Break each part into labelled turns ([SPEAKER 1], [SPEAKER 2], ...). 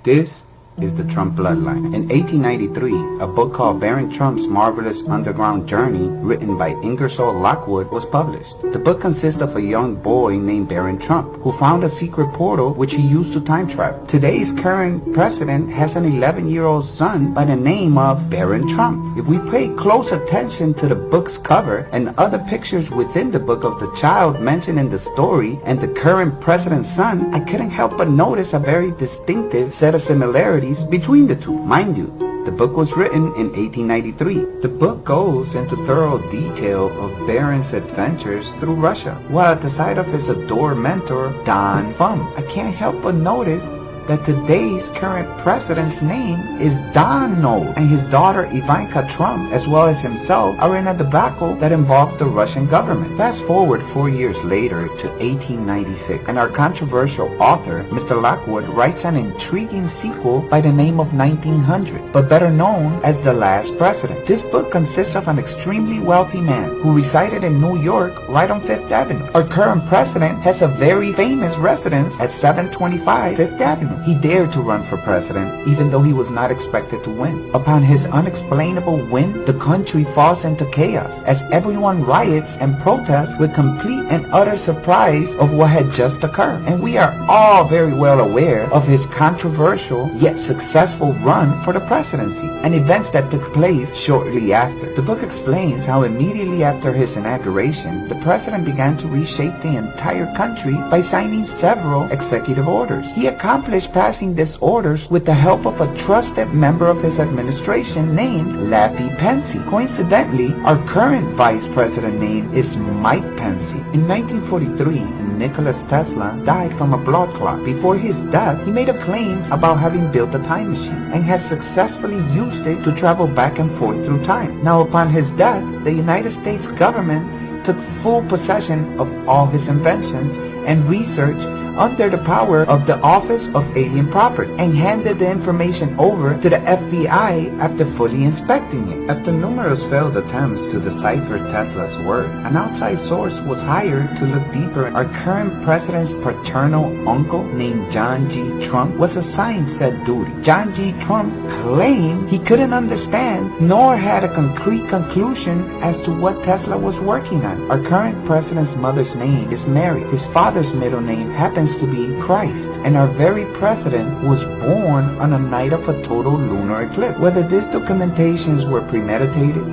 [SPEAKER 1] This is the Trump bloodline. In 1893, a book called Barron Trump's Marvelous Underground Journey, written by Ingersoll Lockwood, was published. The book consists of a young boy named Barron Trump, who found a secret portal which he used to time travel. Today's current president has an 11-year-old son by the name of Barron Trump. If we pay close attention to the book's cover and other pictures within the book of the child mentioned in the story and the current president's son, I couldn't help but notice a very distinctive set of similarities between the two. Mind you, the book was written in 1893. The book goes into thorough detail of Barron's adventures through Russia, while at the side of his adored mentor, Don Fum. I can't help but notice that today's current president's name is Donald, and his daughter Ivanka Trump, as well as himself, are in a debacle that involves the Russian government. Fast forward 4 years later to 1896, and our controversial author, Mr. Lockwood, writes an intriguing sequel by the name of 1900, but better known as The Last President. This book consists of an extremely wealthy man who resided in New York right on Fifth Avenue. Our current president has a very famous residence at 725 Fifth Avenue. He dared to run for president, even though he was not expected to win. Upon his unexplainable win, the country falls into chaos as everyone riots and protests with complete and utter surprise of what had just occurred. And we are all very well aware of his controversial yet successful run for the presidency and events that took place shortly after. The book explains how immediately after his inauguration, the president began to reshape the entire country by signing several executive orders. He accomplished passing these orders with the help of a trusted member of his administration named Laffy Pencey. Coincidentally, our current vice president name is Mike Pencey. In 1943, Nikola Tesla died from a blood clot. Before his death, he made a claim about having built a time machine and has successfully used it to travel back and forth through time. Now, upon his death, the United States government took full possession of all his inventions and research under the power of the Office of Alien Property and handed the information over to the FBI after fully inspecting it. After numerous failed attempts to decipher Tesla's work, an outside source was hired to look deeper. Our current president's paternal uncle, named John G. Trump, was assigned said duty. John G. Trump claimed he couldn't understand nor had a concrete conclusion as to what Tesla was working on. Our current president's mother's name is Mary. His father's middle name happens to be Christ, and our very president was born on a night of a total lunar eclipse. Whether these documentations were premeditated,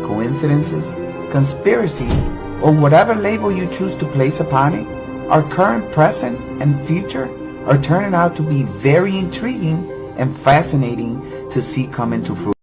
[SPEAKER 1] coincidences, conspiracies, or whatever label you choose to place upon it, our current present and future are turning out to be very intriguing and fascinating to see come into fruition.